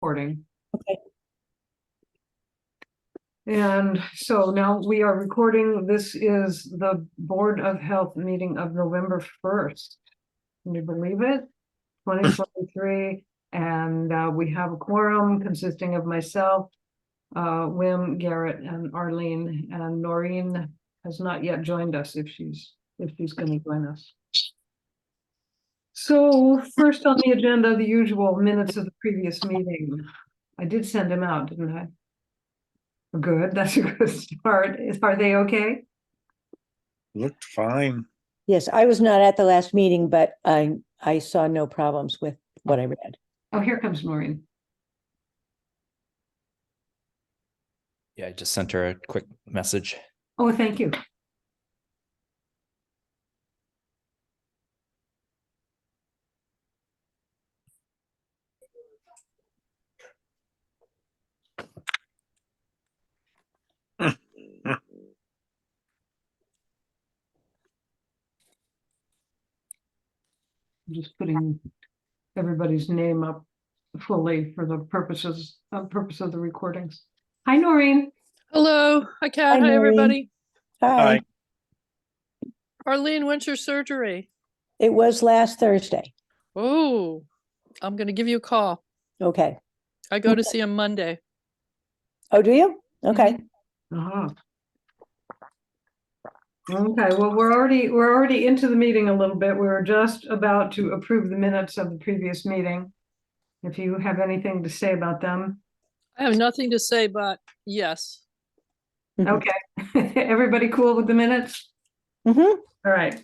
recording. Okay. And so now we are recording. This is the Board of Health meeting of November 1st. Can you believe it? 2023. And we have a quorum consisting of myself, Wim, Garrett, and Arlene, and Noreen has not yet joined us if she's going to join us. So first on the agenda, the usual minutes of the previous meeting. I did send them out, didn't I? Good, that's a good start. Are they okay? Looked fine. Yes, I was not at the last meeting, but I saw no problems with what I read. Oh, here comes Maureen. Yeah, I just sent her a quick message. Oh, thank you. I'm just putting everybody's name up fully for the purpose of the recordings. Hi, Noreen. Hello, hi Kat, Hi, hi Noreen. everybody. Hi. Arlene, when's your surgery? It was last Thursday. Oh, I'm gonna give you a call. Okay. I go to see him Monday. Oh, do you? Okay. Uh-huh. Okay, well, we're already into the meeting a little bit. We were just about to approve the minutes of the previous meeting. If you have anything to say about them. I have nothing to say, but yes. Okay. Everybody cool with the minutes? Mm-hmm. All right.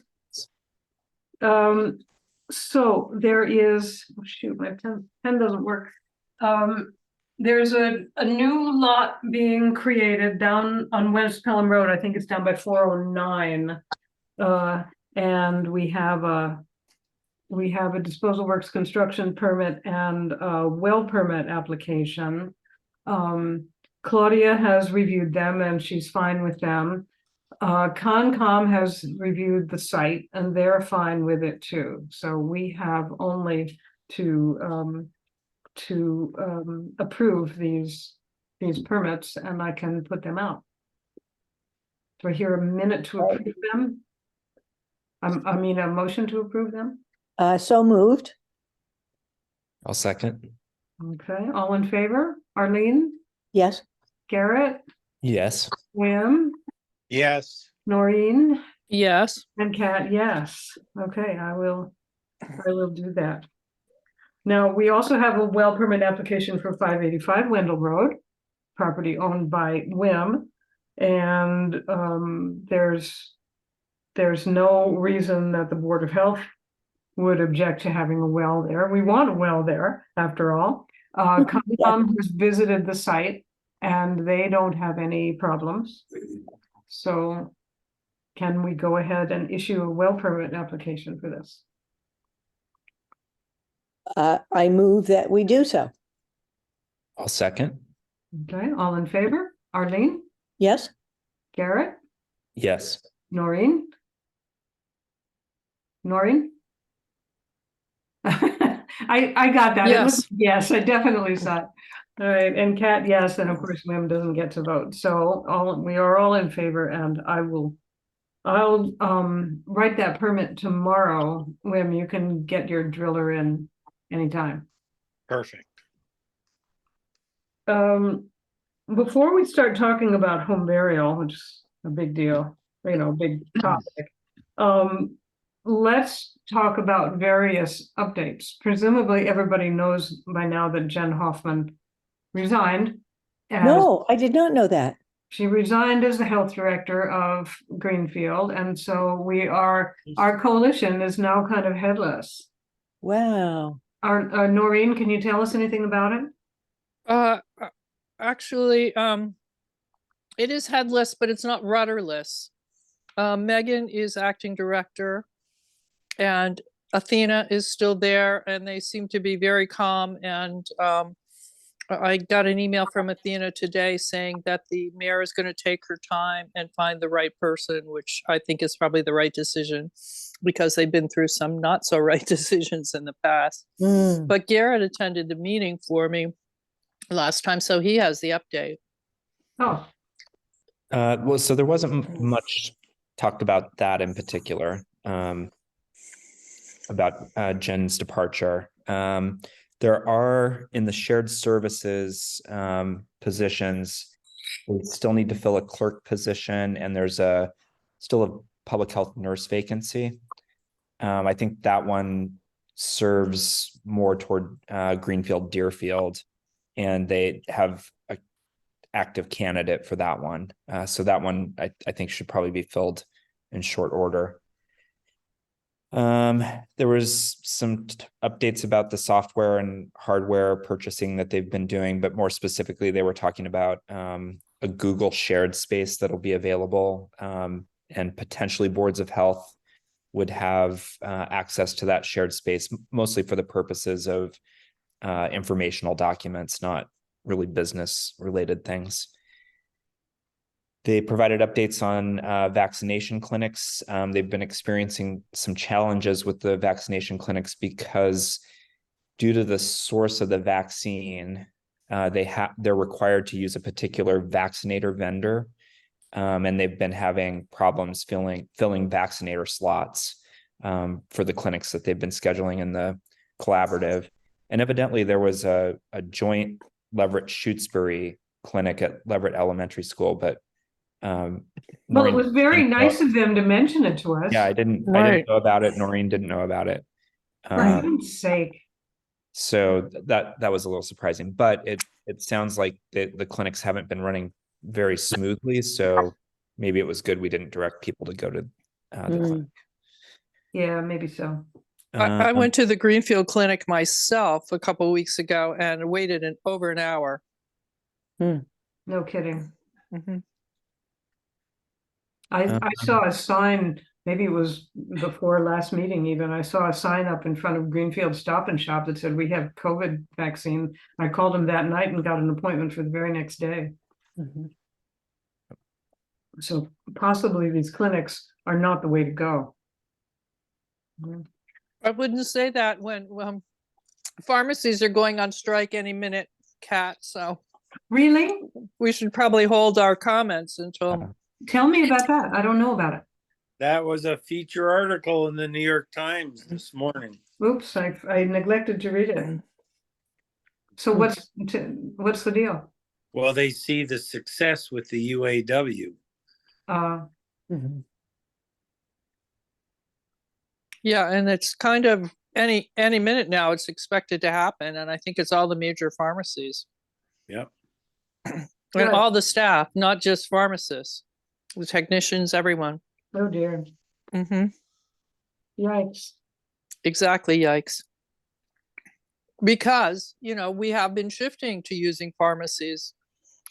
So there is, oh shoot, my pen doesn't work. There's a new lot being created down on West Pelham Road. I think it's down by 409. And we have a disposal works construction permit and a well permit application. Claudia has reviewed them and she's fine with them. Concom has reviewed the site and they're fine with it too. So we have only to approve these permits and I can put them out. Do I hear a minute to approve them? I mean, a motion to approve them? So moved. I'll second. Okay, all in favor? Arlene? Yes. Garrett? Yes. Wim? Yes. Noreen? Yes. And Kat, yes. Okay, I will do that. Now, we also have a well permit application for 585 Wendell Road, property owned by Wim. And there's no reason that the Board of Health would object to having a well there. We want a well there, after all. Concom has visited the site and they don't have any problems. So can we go ahead and issue a well permit application for this? I move that we do so. I'll second. Okay, all in favor? Arlene? Yes. Garrett? Yes. Noreen? Noreen? I got that. Yes. Yes, I definitely saw it. All right, and Kat, yes, and of course Wim doesn't get to vote. So we are all in favor, and I'll write that permit tomorrow. Wim, you can get your driller in anytime. Perfect. Before we start talking about home burial, which is a big deal, big topic, let's talk about various updates. Presumably everybody knows by now that Jen Hoffman resigned. No, I did not know that. She resigned as the health director of Greenfield. And so our coalition is now kind of headless. Wow. Noreen, can you tell us anything about it? Actually, it is headless, but it's not rudderless. Megan is acting director and Athena is still there and they seem to be very calm. And I got an email from Athena today saying that the mayor is going to take her time and find the right person, which I think is probably the right decision because they've been through some not so right decisions in the past. But Garrett attended the meeting for me last time, so he has the update. Oh, Well, so there wasn't much talked about that in particular, about Jen's departure. There are in the shared services positions, we still need to fill a clerk position, and there's still a public health nurse vacancy. I think that one serves more toward Greenfield Deerfield, and they have a active candidate for that one. So that one I think should probably be filled in short order. There was some updates about the software and hardware purchasing that they've been doing, but more specifically, they were talking about a Google shared space that'll be available, and potentially boards of health would have access to that shared space, mostly for the purposes of informational documents, not really business related things. They provided updates on vaccination clinics. They've been experiencing some challenges with the vaccination clinics because due to the source of the vaccine, they're required to use a particular vaccinator vendor, and they've been having problems filling vaccinator slots for the clinics that they've been scheduling in the collaborative. And evidently there was a joint Leverett Shutesbury clinic at Leverett Elementary School, but well, it Maureen was very didn't know- nice of them to mention it to us. Yeah, I didn't Right. know about it. Noreen didn't know about it. For heaven's sake. So that was a little surprising, but it sounds like the clinics haven't been running very smoothly. So maybe it was good we didn't direct people to go to the clinic. Yeah, maybe so. I went to the Greenfield Clinic myself a couple of weeks ago and waited over an hour. No kidding. Mhm. I saw a sign, maybe it was before last meeting even, I saw a sign up in front of Greenfield Stop and Shop that said, we have COVID vaccine. I called him that night and got an appointment for the very next day. So possibly these clinics are not the way to go. I wouldn't say that when pharmacies are going on strike any minute, Kat, so Really? we should probably hold our comments until, Tell me about that. I don't know about it. That was a feature article in the New York Times this morning. Oops, I neglected to read it. So what's the deal? Well, they see the success with the UAW. yeah, and it's kind of any minute now it's expected to happen, and I think it's all the major pharmacies. Yep. And Good. all the staff, not just pharmacists, the technicians, everyone. Oh dear. Yikes. Exactly, yikes. Because, we have been shifting to using pharmacies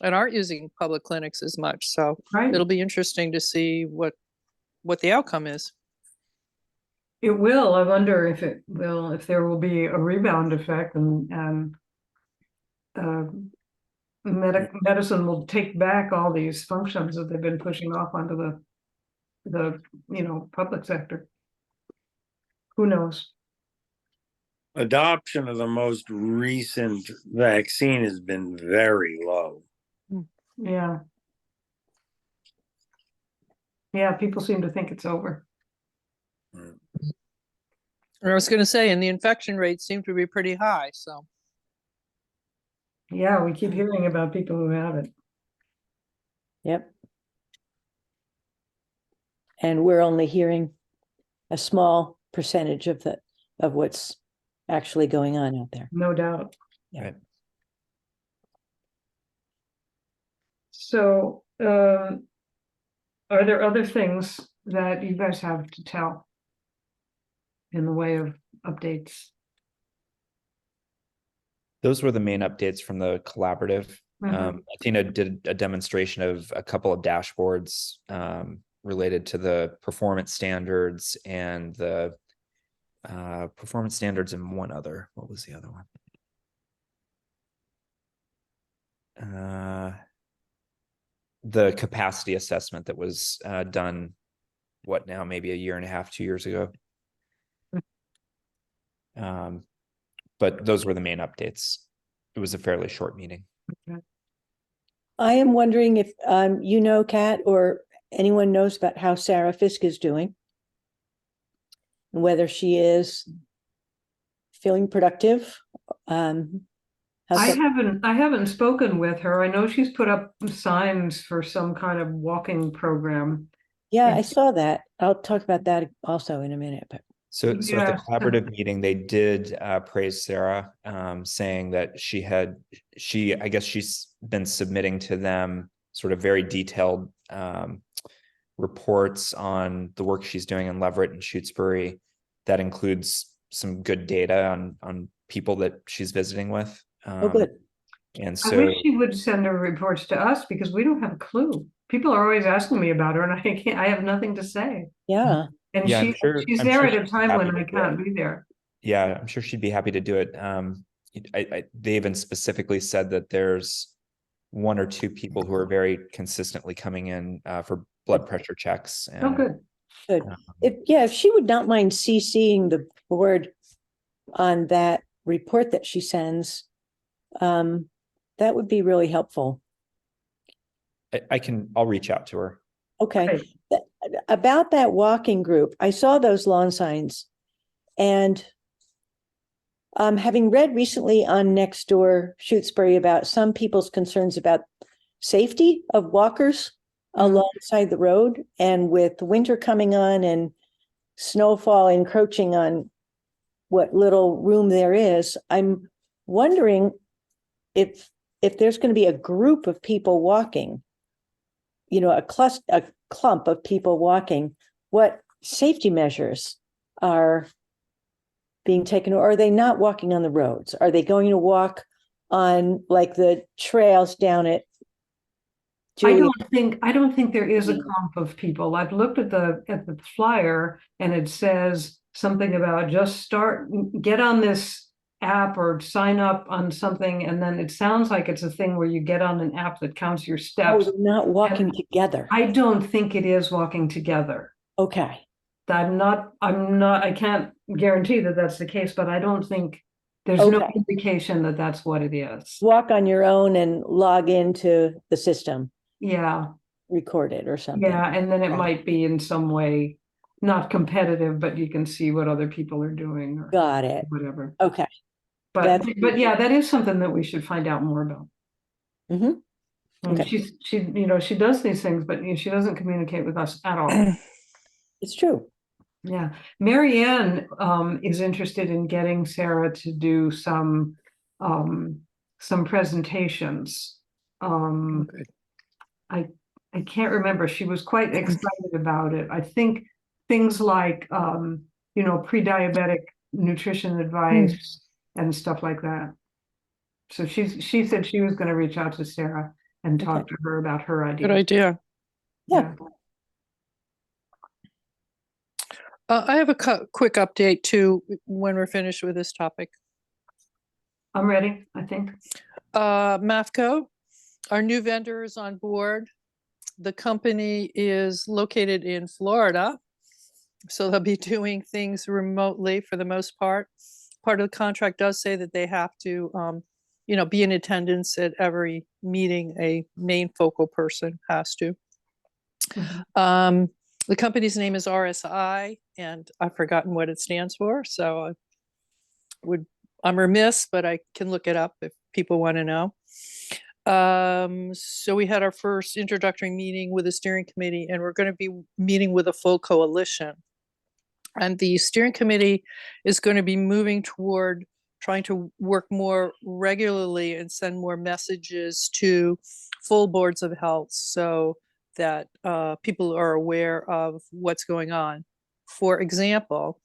and aren't using public clinics as much. So Right. it'll be interesting to see what the outcome is. It will. I wonder if there will be a rebound effect and medicine will take back all these functions that they've been pushing off onto the public sector. Who knows? Adoption of the most recent vaccine has been very low. Yeah. Yeah, people seem to think it's over. I was going to say, and the infection rates seem to be pretty high. So, Yeah, we keep hearing about people who have it. Yep. And we're only hearing a small percentage of what's actually going on out there. No doubt. Yeah. Right. So, are there other things that you guys have to tell in the way of updates? Those were the main updates from the collaborative. Mhm. Athena did a demonstration of a couple of dashboards related to the performance standards and the performance standards and one other. What was the other one? The capacity assessment that was done, what now, maybe a year and a half, 2 years ago. But those were the main updates. it was a fairly short meeting. I am wondering if you know, Kat, or anyone knows about how Sarah Fisk is doing. And whether she is feeling productive. How's I that? haven't spoken with her. I know she's put up signs for some kind of walking program. Yeah, I saw that. I'll talk about that also in a minute, but So at the Yeah. collaborative meeting, they did praise Sarah, saying that I guess she's been submitting to them sort of very detailed reports on the work she's doing in Leverett and Shutesbury. That includes some good data on people that she's visiting with. oh, good. And I so wish she would send her reports to us because we don't have a clue. People are always asking me about her and I have nothing to say. Yeah. And yeah, she's I'm there sure at a she'd be time happy when to I do can't it. be there. Yeah, I'm sure she'd be happy to do it. They even specifically said that there's one or two people who are very consistently coming in for blood pressure checks. Oh, And good. Good. If she would not mind CCing the board on that report that she sends, that would be really helpful. I'll reach out to her. Okay. Right. About that walking group, I saw those lawn signs, and having read recently on Nextdoor Shutesbury about some people's concerns about safety of walkers alongside the road, and with winter coming on and snowfall encroaching on what little room there is, I'm wondering if there's going to be a group of people walking, a clump of people walking, what safety measures are being taken, or are they not walking on the roads? Are they going to walk on like the trails down at Julia? I don't think there is a clump of people. I've looked at the flyer and it says something about get on this app or sign up on something. And then it sounds like it's a thing where you get on an app that counts your Oh, steps. they're not walking together. I don't think it is walking together. Okay. I can't guarantee that that's the case, but I don't think there's no Okay. indication that that's what it is. Walk on your own and log into the system, Yeah, record it or something. yeah, and then it Okay. might be in some way not competitive, but you can see what other people are doing or Got it. whatever. Okay. But yeah, that is something that we should find out more about. Mhm. And Okay. she does these things, but she doesn't communicate with us at all. It's true. Yeah, Mary Ann is interested in getting Sarah to do some presentations. I can't remember. She was quite excited about it. I think things like pre-diabetic nutrition advice and stuff like that. So she said she was going to reach out to Sarah and talk to her about her Good ideas. idea. Yeah. I have a quick update too when we're finished with this topic. I'm ready, I think. MAFCO, our new vendor is on board. The company is located in Florida, so they'll be doing things remotely for the most part. Part of the contract does say that they have to, be in attendance at every meeting. A main focal person has to. The company's name is RSI, and I've forgotten what it stands for, so I'm remiss, but I can look it up if people want to know. So we had our first introductory meeting with the steering committee, and we're going to be meeting with a full coalition. And the steering committee is going to be moving toward trying to work more regularly and send more messages to full boards of health so that people are aware of what's going on. For example,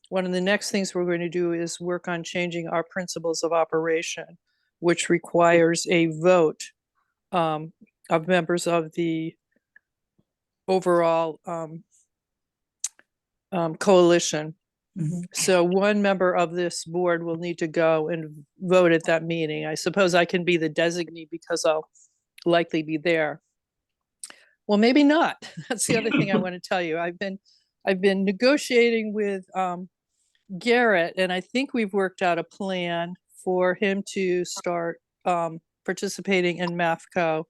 one of the next things we're going to do is work on changing our principles of operation, which requires a vote of members of the overall coalition. So one member of this board will need to go and vote at that meeting. I suppose I can be the designee because I'll likely be there. Well, maybe not. That's the other thing I want to tell you. I've been negotiating with Garrett, and I think we've worked out a plan for him to start participating in MAFCO,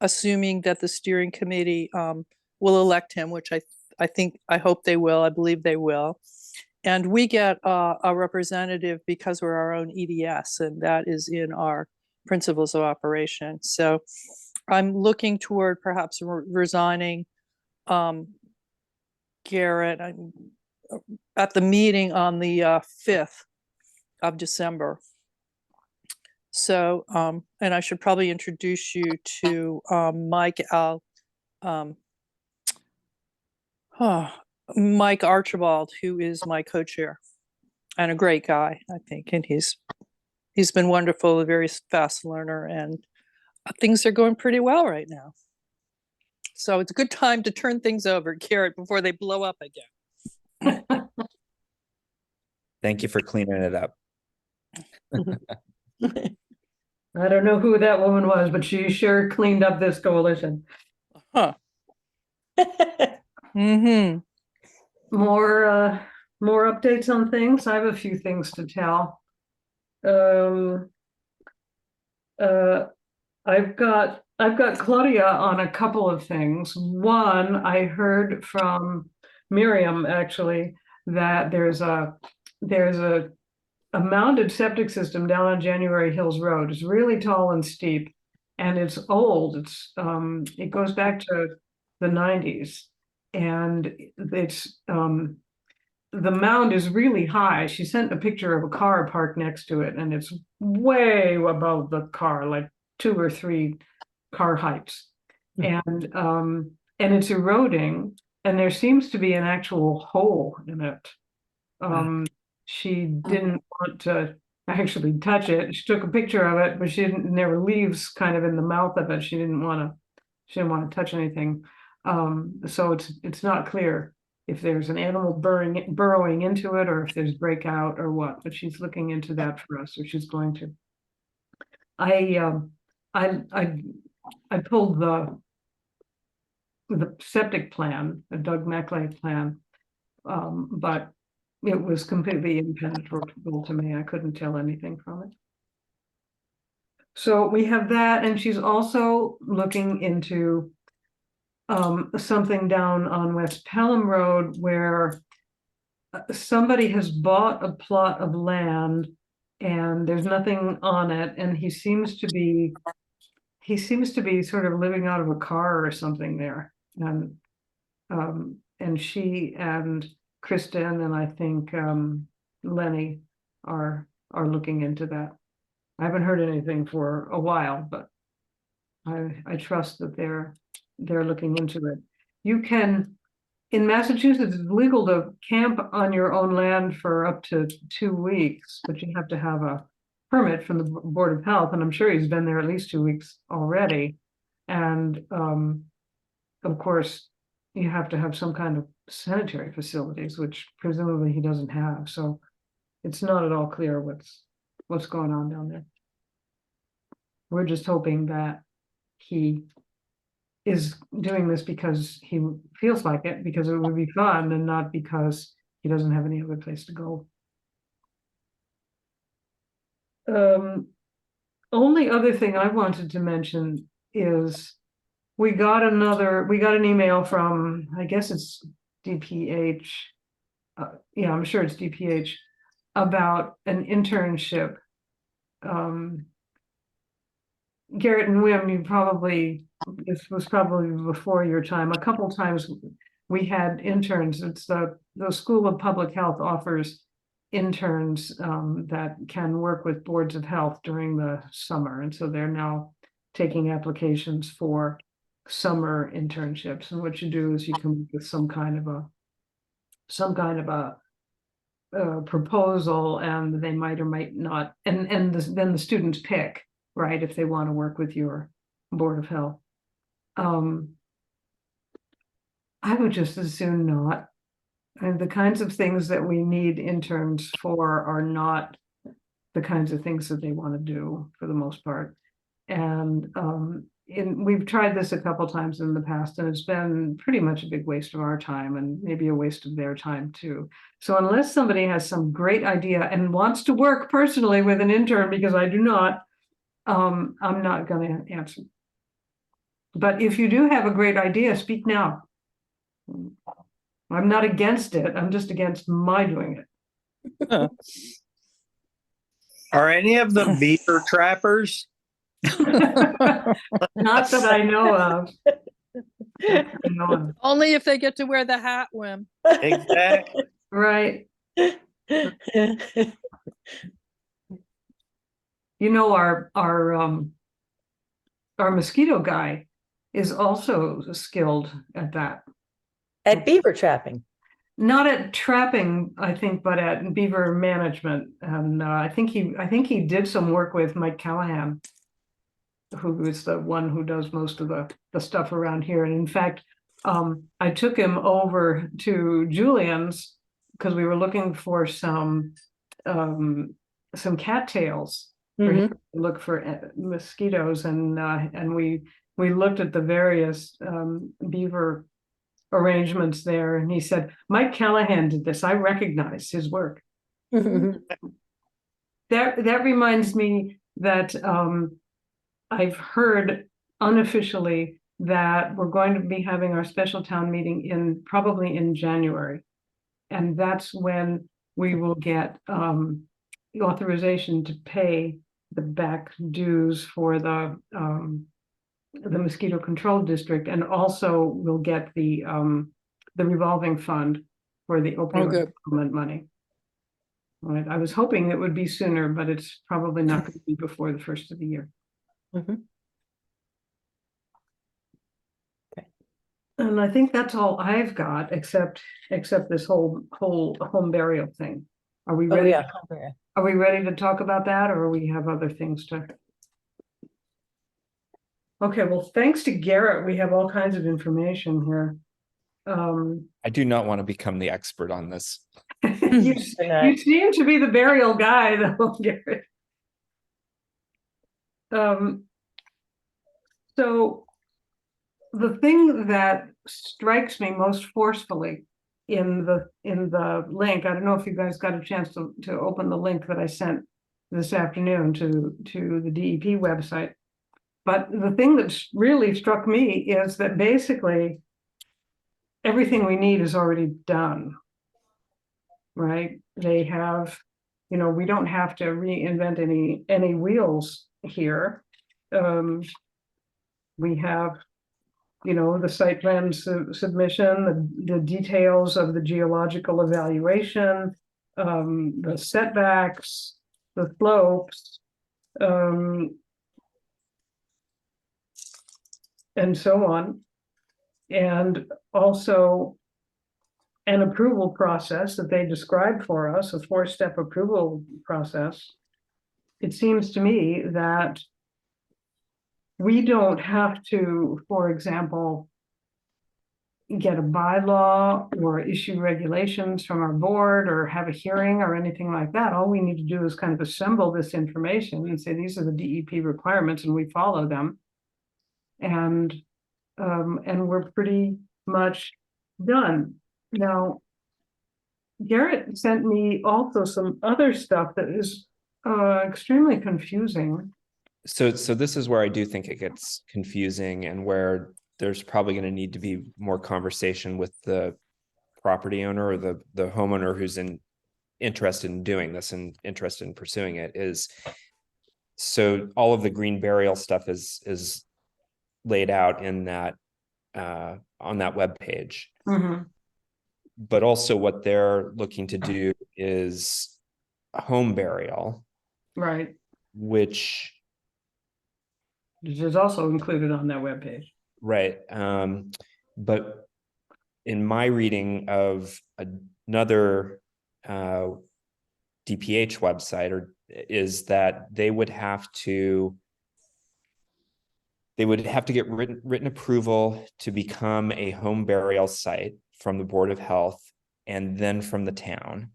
assuming that the steering committee will elect him, which I hope they will. I believe they will. And we get a representative because we're our own EDS, and that is in our principles of operation. So I'm looking toward perhaps resigning Garrett at the meeting on the 5th of December. So, and I should probably introduce you to Mike Archibald, who is my co-chair and a great guy, I think. And he's been wonderful, a very fast learner, and things are going pretty well right now. So it's a good time to turn things over, Garrett, before they blow up again. Thank you for cleaning it up. I don't know who that woman was, but she sure cleaned up this coalition. Huh. Mm-hmm. More updates on things. I have a few things to tell. I've got Claudia on a couple of things. One, I heard from Miriam actually that there's a mounted septic system down on January Hills Road. It's really tall and steep, and it's old. It goes back to the 90s, and it's the mound is really high. She sent a picture of a car parked next to it, and it's way above the car, like 2 or 3 car heights. And it's eroding, and there seems to be an actual hole in it. She didn't want to actually touch it. She took a picture of it, but there were leaves kind of in the mouth of it. She didn't want to touch anything. So it's not clear if there's an animal burrowing into it, or if there's breakout or what, but she's looking into that for us, or she's going to. I pulled the septic plan, the Doug Meckley plan, but it was completely impenetrable to me. I couldn't tell anything from it. So we have that, and she's also looking into something down on West Pelham Road where somebody has bought a plot of land and there's nothing on it, and he seems to be sort of living out of a car or something there. And she and Kristen and I think Lenny are looking into that. I haven't heard anything for a while, but I trust that they're looking into it. You can, in Massachusetts, it's legal to camp on your own land for up to 2 weeks, but you have to have a permit from the Board of Health, and I'm sure he's been there at least 2 weeks already. And of course, you have to have some kind of sanitary facilities, which presumably he doesn't have. So it's not at all clear what's going on down there. We're just hoping that he is doing this because he feels like it, because it would be fun, and not because he doesn't have any other place to go. Only other thing I wanted to mention is we got an email from, I guess it's DPH. Yeah, I'm sure it's DPH, about an internship. Garrett and Wim, this was probably before your time. A couple times we had interns. It's the School of Public Health offers interns that can work with boards of health during the summer. And so they're now taking applications for summer internships. And what you do is you come up with some kind of a proposal, and they might or might not, and then the students pick, right, if they want to work with your Board of Health. I would just as soon not. And the kinds of things that we need interns for are not the kinds of things that they want to do for the most part. And we've tried this a couple times in the past, and it's been pretty much a big waste of our time and maybe a waste of their time too. So unless somebody has some great idea and wants to work personally with an intern, because I do not, I'm not gonna answer. But if you do have a great idea, speak now. I'm not against it, I'm just against my doing it. Are any of the beaver trappers? Not that I know of. Not that I know of. Only if they get to wear the hat, Wim. Exactly. Right. You know, our mosquito guy is also skilled at that. At beaver trapping. Not at trapping, I think, but at beaver management. And I think he did some work with Mike Callahan, who is the one who does most of the stuff around here. And in fact, I took him over to Julian's because we were looking for some cattails for him to look for mosquitoes, and we looked at the various beaver arrangements there, and he said, Mike Callahan did this. I recognize his work. That reminds me that I've heard unofficially that we're going to be having our special town meeting probably in January. And that's when we will get the authorization to pay the back dues for the mosquito control district, and also we'll get the revolving fund for the opioid good. settlement money. Right. I was hoping it would be sooner, but it's probably not going to be before the first of the year. Okay. And I think that's all I've got, except this whole home burial thing. Are we Oh, ready? yeah. Are we ready to talk about that, or we have other things to? Okay, well, thanks to Garrett, we have all kinds of information here. I do not want to become the expert on this. You seem to be the burial guy, though, Garrett. So the thing that strikes me most forcefully in the link, I don't know if you guys got a chance to open the link that I sent this afternoon to the DEP website. But the thing that really struck me is that basically everything we need is already done, right? They have, we don't have to reinvent any wheels here. We have, the site plan submission, the details of the geological evaluation, the setbacks, the slopes, and so on, and also an approval process that they described for us, a 4-step approval process. It seems to me that we don't have to, for example, get a bylaw or issue regulations from our board or have a hearing or anything like that. All we need to do is kind of assemble this information and say, these are the DEP requirements, and we follow them. And we're pretty much done. Now, Garrett sent me also some other stuff that is extremely confusing. So this is where I do think it gets confusing, and where there's probably going to need to be more conversation with the property owner or the homeowner who's interested in doing this and interested in pursuing it. Is so all of the green burial stuff is laid out in that on that web page. But also what they're looking to do is home burial, Right. which is also included on that webpage. Right. But in my reading of another DPH website, is that they would have to get written approval to become a home burial site from the Board of Health and then from the town.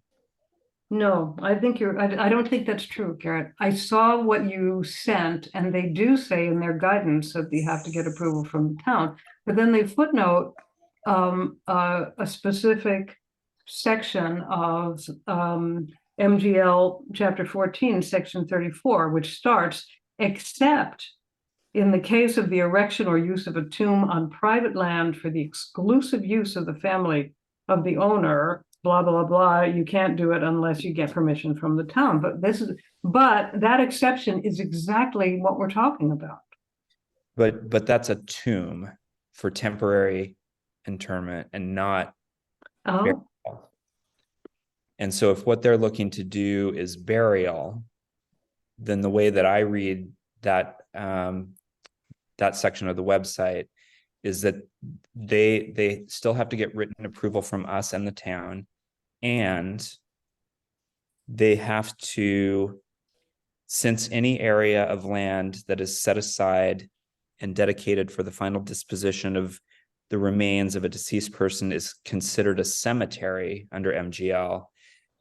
No, I think I don't think that's true, Garrett. I saw what you sent and they do say in their guidance that you have to get approval from the town. But then they footnote a specific section of MGL chapter 14, section 34, which starts, except in the case of the erection or use of a tomb on private land for the exclusive use of the family of the owner, blah, blah, blah, you can't do it unless you get permission from the town. But that exception is exactly what we're talking about. But that's a tomb for temporary interment and not Oh, burial. And so if what they're looking to do is burial, then the way that I read that that section of the website is that they still have to get written approval from us and the town, and they have to, since any area of land that is set aside and dedicated for the final disposition of the remains of a deceased person is considered a cemetery under MGL,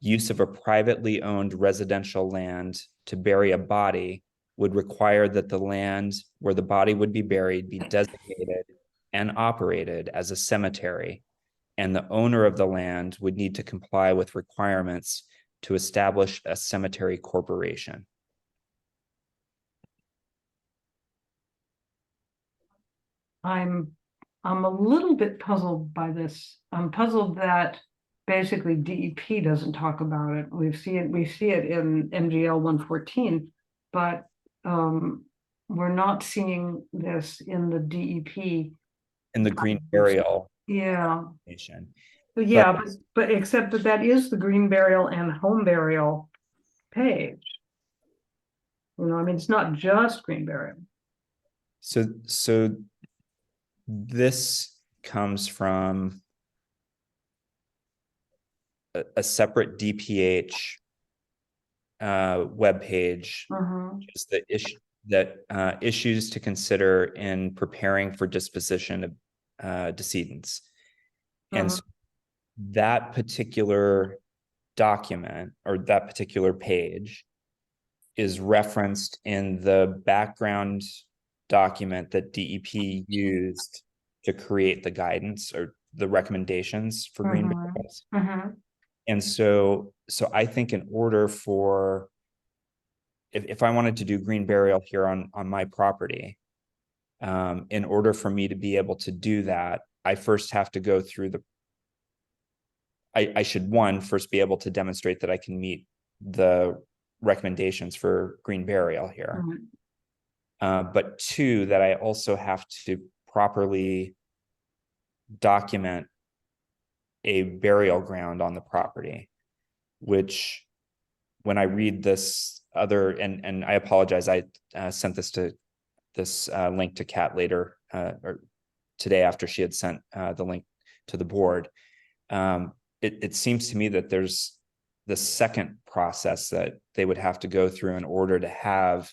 use of a privately owned residential land to bury a body would require that the land where the body would be buried be designated and operated as a cemetery, and the owner of the land would need to comply with requirements to establish a cemetery corporation. I'm a little bit puzzled by this. I'm puzzled that basically DEP doesn't talk about it. We see it in MGL 114, but we're not seeing this in the DEP. In the green burial Yeah, nation. but yeah, but except that is the green burial and home burial page. You know, I mean, it's not just green burial. So this comes from a separate DPH webpage, is the issue that issues to consider in preparing for disposition of decedents. And so that particular document or that particular page is referenced in the background document that DEP used to create the guidance or the recommendations for green burials. And so I think in order for, if I wanted to do green burial here on my property, in order for me to be able to do that, I first have to go through I should first be able to demonstrate that I can meet the recommendations for green burial here. But two, that I also have to properly document a burial ground on the property, which when I read this and I apologize, I sent this link to Kat later or today after she had sent the link to the board. It seems to me that there's the second process that they would have to go through in order to have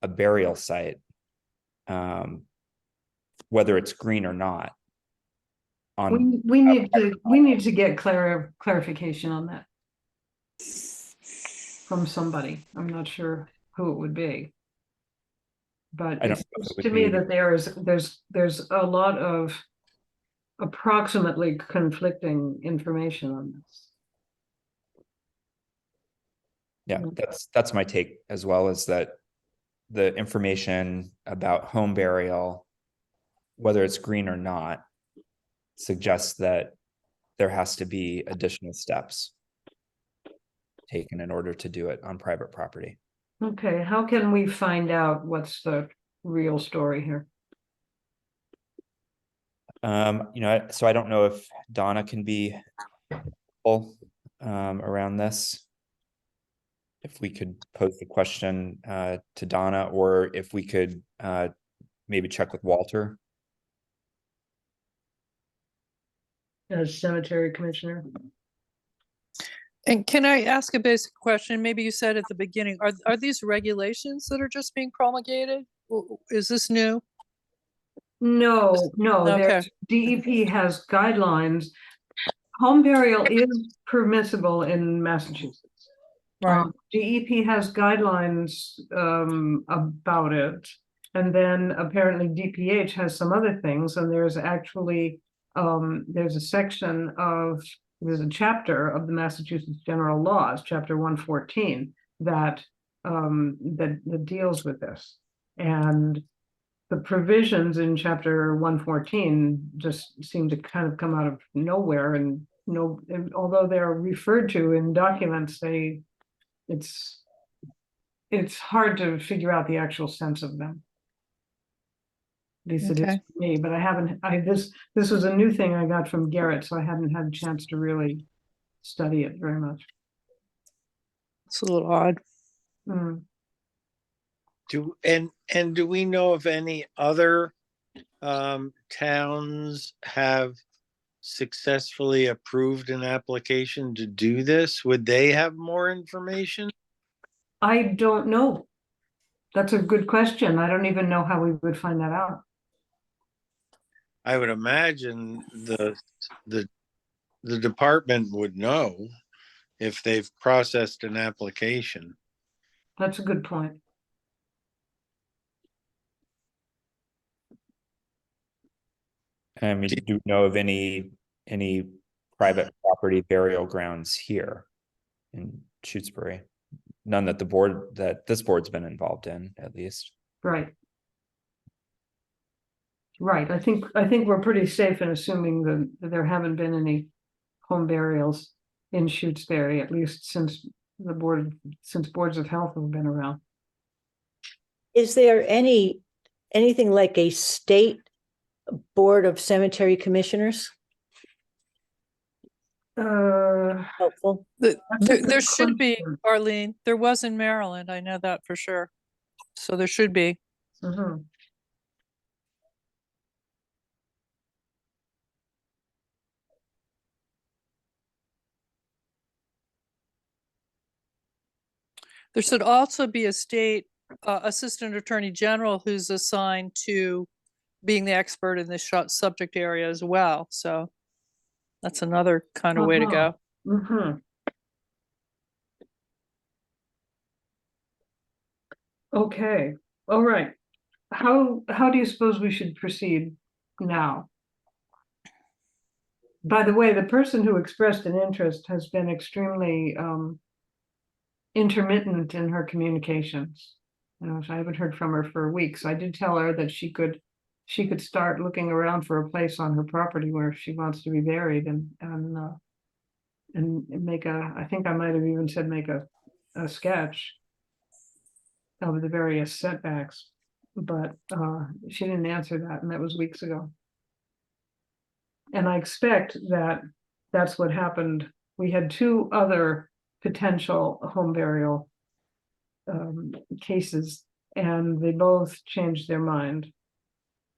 a burial site, whether it's green or not. We need to get clarification on that from somebody. I'm not sure who it would be. But it seems to me that there's a lot of approximately conflicting information on this. Yeah, that's my take as well, is that the information about home burial, whether it's green or not, suggests that there has to be additional steps taken in order to do it on private property. Okay, how can we find out what's the real story here? So I don't know if Donna can be helpful around this. If we could pose the question to Donna, or if we could maybe check with Walter. As cemetery commissioner. And can I ask a basic question? Maybe you said at the beginning, are these regulations that are just being promulgated? Is this new? No, Okay. DEP has guidelines. Home burial is permissible in Massachusetts. Right. DEP has guidelines about it. And then apparently DPH has some other things, and there's actually there's a section of there's a chapter of the Massachusetts General Laws, chapter 114, that that deals with this. And the provisions in chapter 114 just seem to kind of come out of nowhere, and no, and although they're referred to in documents, it's hard to figure out the actual sense of them. At least it is Okay. for me, but this was a new thing I got from Garrett, so I hadn't had a chance to really study it very much. It's a little odd. Mm. Do we know if any other towns have successfully approved an application to do this? Would they have more information? I don't know. That's a good question. I don't even know how we would find that out. I would imagine the department would know if they've processed an application. That's a good point. I mean, do you know of any private property burial grounds here in Shutesbury? None that this board's been involved in, at least. Right. Right. I think we're pretty safe in assuming that there haven't been any home burials in Shutesbury, at least since boards of health have been around. Is there anything like a state board of cemetery commissioners helpful? That's a There good should be, question. Arlene. There was in Maryland. I know that for sure. So there should be. Mhm. There should also be a state assistant attorney general who's assigned to being the expert in this subject area as well. So that's another kind of way to Uh-huh. go. Mhm. Okay, all right. How do you suppose we should proceed now? By the way, the person who expressed an interest has been extremely intermittent in her communications. I haven't heard from her for weeks. I did tell her that she could start looking around for a place on her property where she wants to be buried, and make I think I might have even said make a sketch of the various setbacks, but she didn't answer that, and that was weeks ago. And I expect that that's what happened. We had two other potential home burial cases, and they both changed their mind.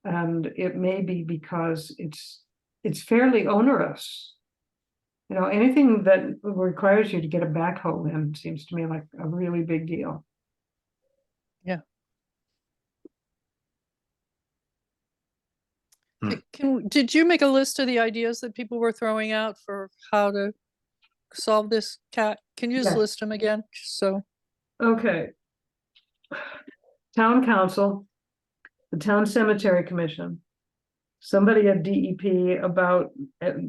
And it may be because it's fairly onerous. You know, anything that requires you to get a backhoe in seems to me like a really big deal. Did you make a list of the ideas that people were throwing out for how to solve this, Cat? Can you just Yes. list them again? So, Okay. Town council, the town cemetery commission, somebody at DEP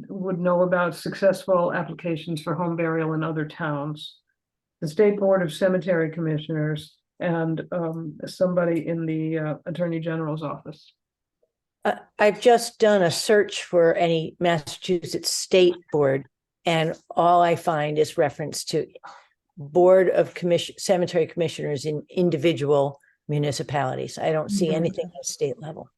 would know about successful applications for home burial in other towns, the state board of cemetery commissioners, and somebody in the attorney general's office. I've just done a search for any Massachusetts state board, and all I find is reference to board of cemetery commissioners in individual municipalities. I don't see Mhm. anything at state level.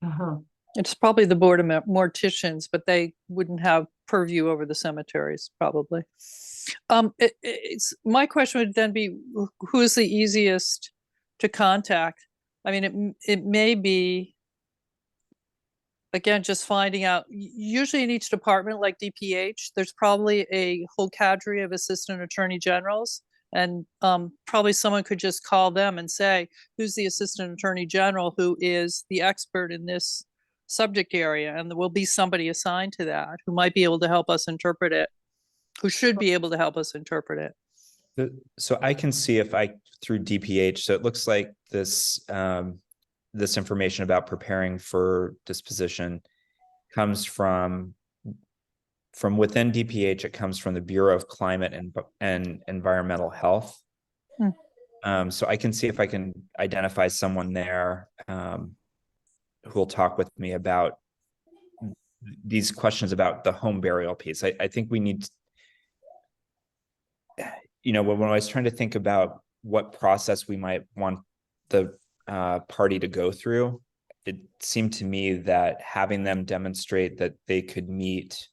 Uh-huh. it's probably the board of morticians, but they wouldn't have purview over the cemeteries, probably. It's my question would then be, who is the easiest to contact? I mean, it may be, again, just finding out, usually in each department like DPH, there's probably a whole cadre of assistant attorney generals. And probably someone could just call them and say, who's the assistant attorney general who is the expert in this subject area? And there will be somebody assigned to that who might be able to help us interpret it. who should be able to help us interpret it. So I can see if I, through DPH, so it looks like this, this information about preparing for disposition comes from within DPH. It comes from the Bureau of Climate and Environmental Health. So I can see if I can identify someone there who will talk with me about these questions about the home burial piece. I think we need, when I was trying to think about what process we might want the party to go through, it seemed to me that having them demonstrate that they could meet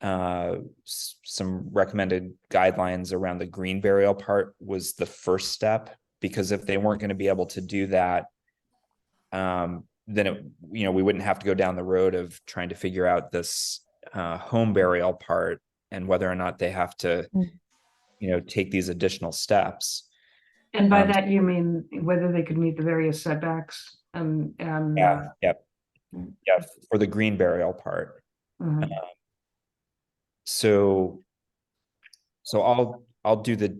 some recommended guidelines around the green burial part was the first step, because if they weren't going to be able to do that, then it, we wouldn't have to go down the road of trying to figure out this home burial part and whether or not they have to, take these additional steps. And by that, you mean whether they could meet the various setbacks and. Yeah, for the green burial part. Mhm. So I'll do the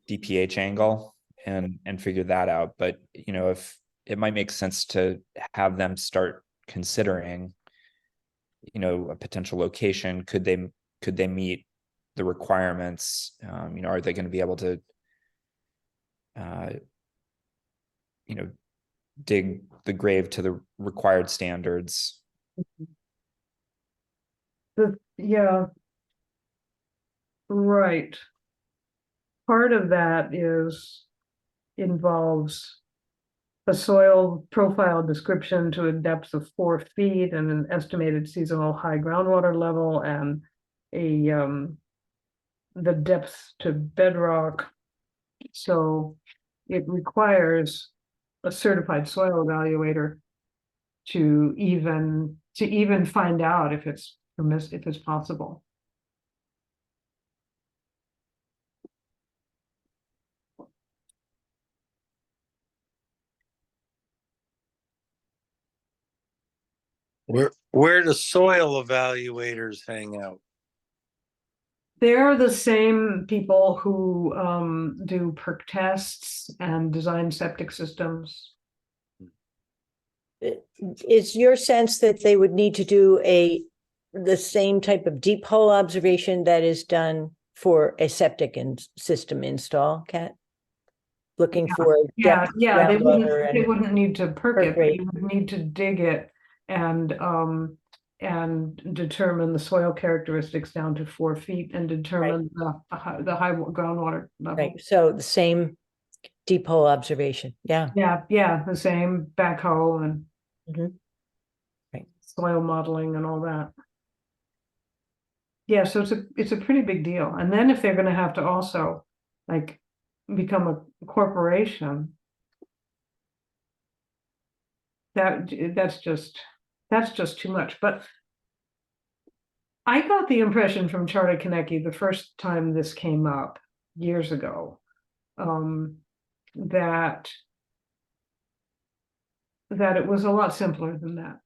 DPH angle and figure that out. But if it might make sense to have them start considering, a potential location, could they meet the requirements? Are they going to be able to dig the grave to the required standards? Yeah. Right. Part of that involves a soil profile description to a depth of 4 feet and an estimated seasonal high groundwater level and the depth to bedrock. So it requires a certified soil evaluator to even find out if it's possible. Where do soil evaluators hang out? They're the same people who do perk tests and design septic systems. Is your sense that they would need to do the same type of deep hole observation that is done for a septic system install, Kat? Looking for Yeah, depth, they groundwater wouldn't need to perk it, but perk you would need to dig it and determine the soil characteristics down to 4 feet and determine the high groundwater level. right? So the same deep hole observation, yeah. Yeah, the same backhoe and Right. soil modeling and all that. Yeah, so it's a pretty big deal. And then if they're going to have to also like become a corporation, that's just too much. But I got the impression from Charlie Konecki the first time this came up years ago, that it was a lot simpler than that.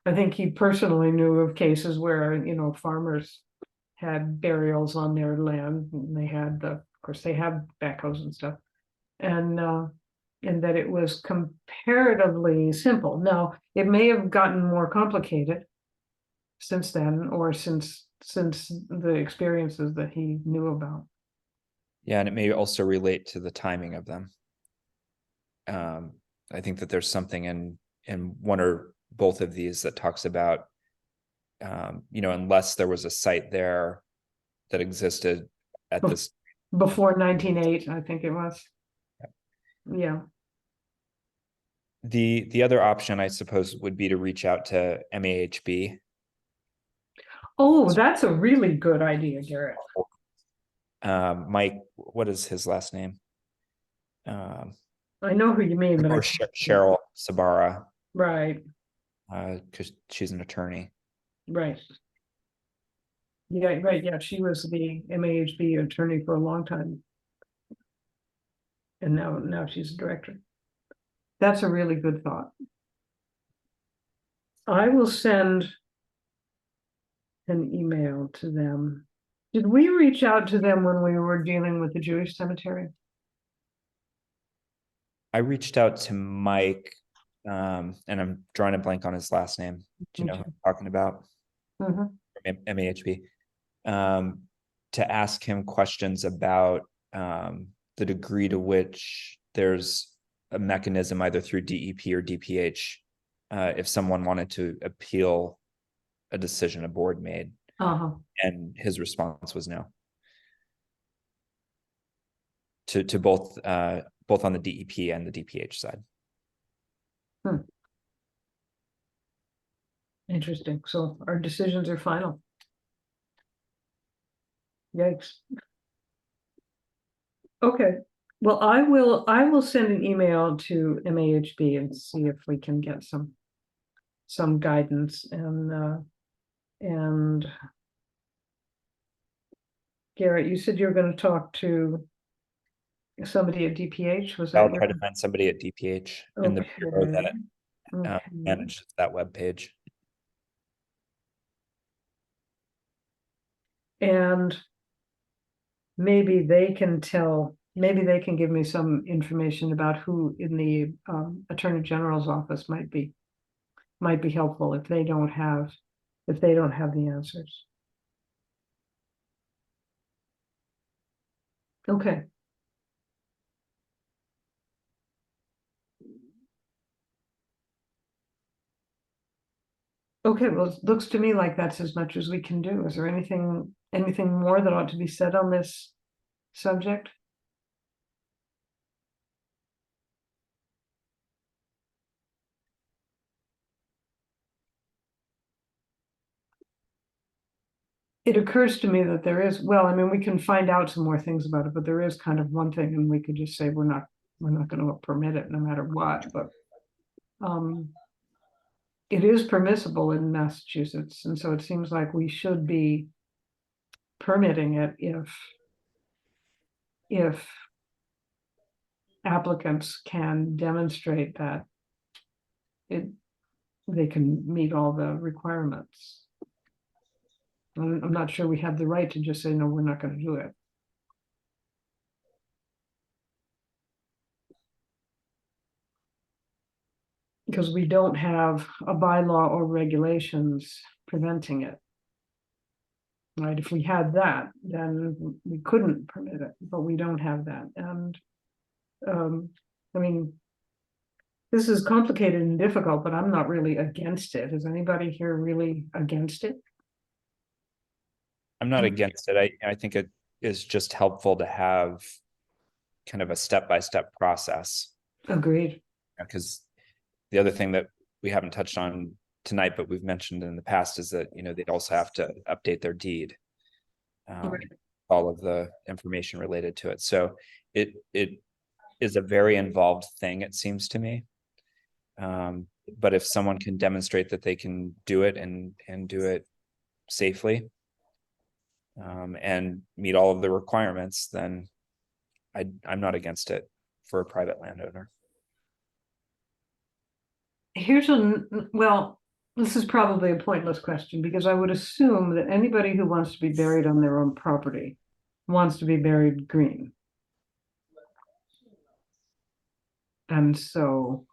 I think he personally knew of cases where, farmers had burials on their land and they had of course they have backhoes and stuff. And that it was comparatively simple. Now, it may have gotten more complicated since then, or since the experiences that he knew about. Yeah, and it may also relate to the timing of them. I think that there's something in one or both of these that talks about, unless there was a site there that existed at this before 1908, I think it was. Yeah. The other option, I suppose, would be to reach out to MAHB. Oh, that's a really good idea, Garrett. Mike, what is his last name? I know who you mean, but Cheryl Sabara. Right. Because she's an attorney. Right. Yeah, right. Yeah, she was the MAHB attorney for a long time. And now she's a director. That's a really good thought. I will send an email to them. Did we reach out to them when we were dealing with the Jewish cemetery? I reached out to Mike, and I'm drawing a blank on his last name. Do you know who I'm talking about? Mhm. MAHB. To ask him questions about the degree to which there's a mechanism either through DEP or DPH, if someone wanted to appeal a decision a board made, Uh-huh. and his response was no. To both on the DEP and the DPH side. Interesting. So our decisions are final. Yikes. Okay, well, I will send an email to MAHB and see if we can get some guidance and Garrett, you said you were gonna talk to somebody at DPH, was that I'll your? try to find somebody at DPH in the bureau that Okay. manages that webpage. And maybe they can give me some information about who in the Attorney General's office might be helpful if they don't have the answers. Okay. Okay, well, it looks to me like that's as much as we can do. Is there anything more that ought to be said on this subject? It occurs to me that there is, well, I mean, we can find out some more things about it, but there is kind of one thing, and we could just say we're not going to permit it no matter what, but it is permissible in Massachusetts, and so it seems like we should be permitting it if applicants can demonstrate that they can meet all the requirements. I'm not sure we have the right to just say, no, we're not going to do it. Because we don't have a bylaw or regulations preventing it. Right, if we had that, then we couldn't permit it, but we don't have that. And I mean, this is complicated and difficult, but I'm not really against it. Is anybody here really against it? I'm not against it. I think it is just helpful to have kind of a step-by-step process. Agreed. Because the other thing that we haven't touched on tonight, but we've mentioned in the past, is that, you know, they'd also have to update their deed. Right. All of the information related to it. So it is a very involved thing, it seems to me. But if someone can demonstrate that they can do it and do it safely, and meet all of the requirements, then I'm not against it for a private landowner. Well, this is probably a pointless question because I would assume that anybody who wants to be buried on their own property wants to be buried green. And so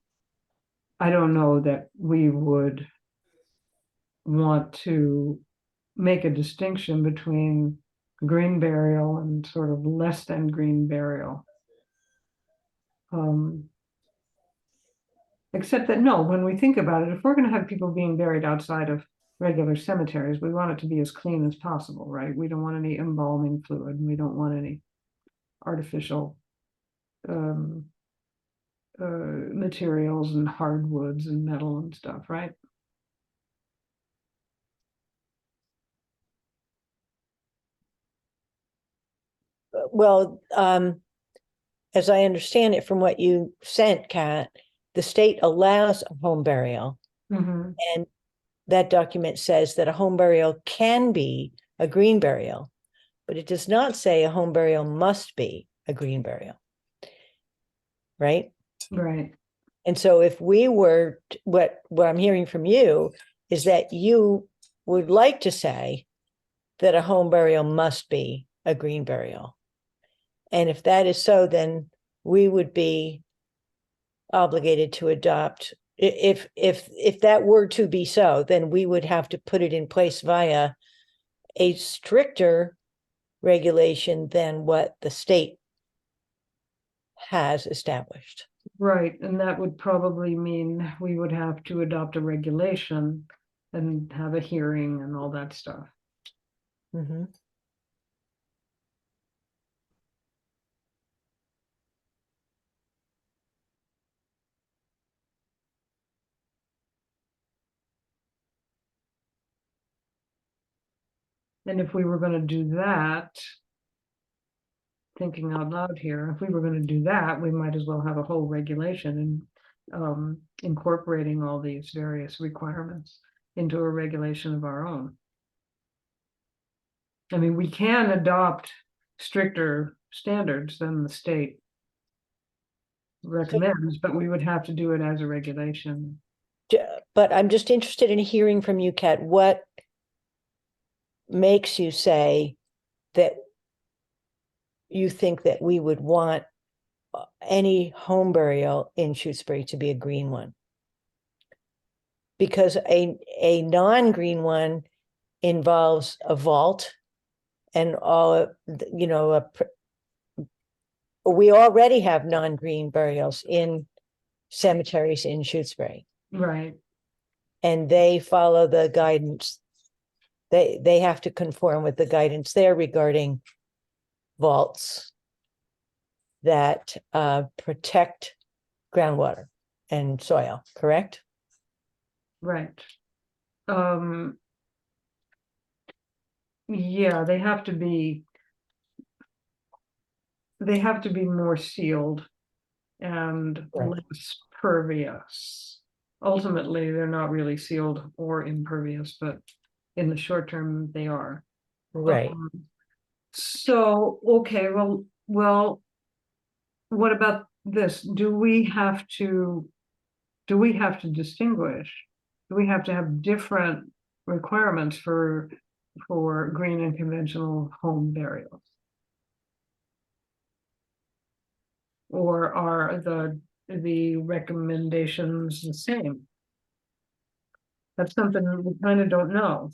I don't know that we would want to make a distinction between green burial and sort of less than green burial. Except that, no, when we think about it, if we're going to have people being buried outside of regular cemeteries, we want it to be as clean as possible, right? We don't want any embalming fluid, and we don't want any artificial materials and hardwoods and metal and stuff, right? Well, as I understand it from what you sent, Kat, the state allows a home burial. Mhm. And that document says that a home burial can be a green burial, but it does not say a home burial must be a green burial. Right? Right. And so if we were, what I'm hearing from you is that you would like to say that a home burial must be a green burial. And if that is so, then we would be obligated to adopt, if that were to be so, then we would have to put it in place via a stricter regulation than what the state has established. Right, and that would probably mean we would have to adopt a regulation and have a hearing and all that stuff. Mhm. And if we were gonna do that, thinking out loud here, if we were gonna do that, we might as well have a whole regulation and incorporating all these various requirements into a regulation of our own. I mean, we can adopt stricter standards than the state recommends, but we would have to do it as a regulation. But I'm just interested in hearing from you, Kat, what makes you say that you think that we would want any home burial in Shutesbury to be a green one? Because a non-green one involves a vault and all, you know, we already have non-green burials in cemeteries in Shutesbury, Right, and they follow the guidance. They have to conform with the guidance there regarding vaults that protect groundwater and soil, correct? right. Yeah, they have to be more sealed and Right. less pervious. Ultimately, they're not really sealed or impervious, but in the short term, they are. Right. So, okay, well, what about this? Do we have to distinguish? Do we have to have different requirements for green and conventional home burials? Or are the recommendations the same? That's something we kind of don't know.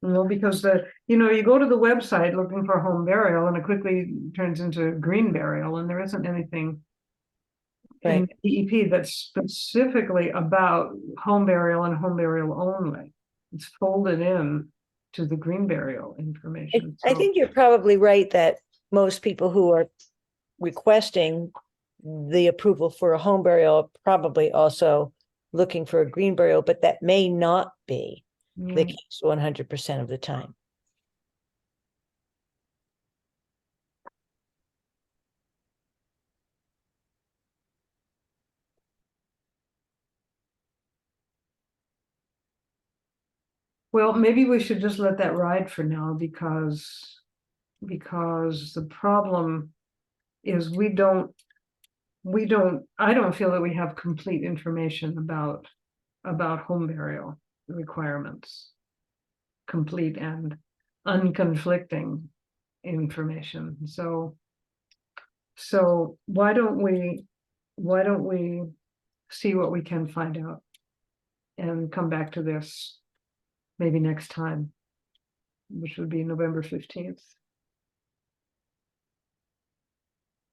You know, because you go to the website looking for home burial and it quickly turns into green burial, and there isn't anything in Right. DEP that's specifically about home burial and home burial only. It's folded in to the green burial information. I think you're probably right that most people who are requesting the approval for a home burial are probably also looking for a green burial, but that may not be the case 100% of the time. Well, maybe we should just let that ride for now, because the problem is I don't feel that we have complete information about home burial requirements. Complete and unconflicting information. So why don't we see what we can find out and come back to this maybe next time, which would be November 15th.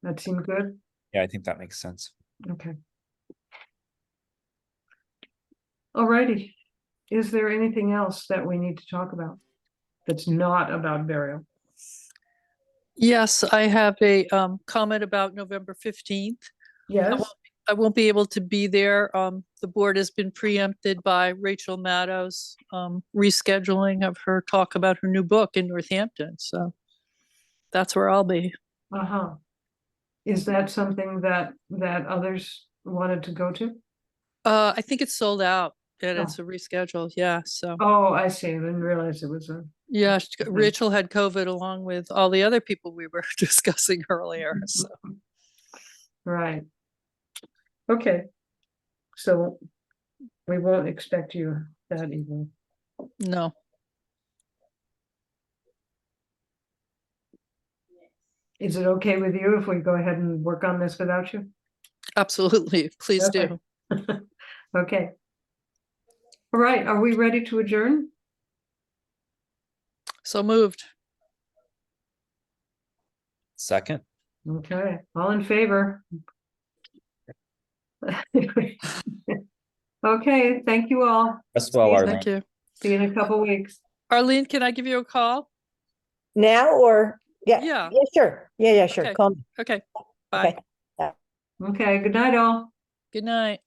That seemed good? Yeah, I think that makes sense. Okay. Alrighty. Is there anything else that we need to talk about that's not about burial? Yes, I have a comment about November 15th. Yes. I won't be able to be there. The board has been preempted by Rachel Maddow's rescheduling of her talk about her new book in Northampton. So that's where I'll be. Uh-huh. Is that something that others wanted to go to? I think it's sold out and Oh. it's a reschedule. Yeah. So Oh, I see. I didn't realize it was a. yeah, Rachel had COVID along with all the other people we were discussing earlier. So Right. Okay. So we won't expect you that evening. No, Is it okay with you if we go ahead and work on this without you? absolutely. Please Okay. do. Okay. All right, are we ready to adjourn? So moved. Second. Okay, all in favor? Okay, thank you all. As well, See you- Arlene. Thank you. See you in a couple weeks. Arlene, can I give you a call? Now or, yeah, Yeah. yeah, sure. Yeah, sure. Okay. Call me. Okay. Bye. Okay. Okay, good night all. Good night.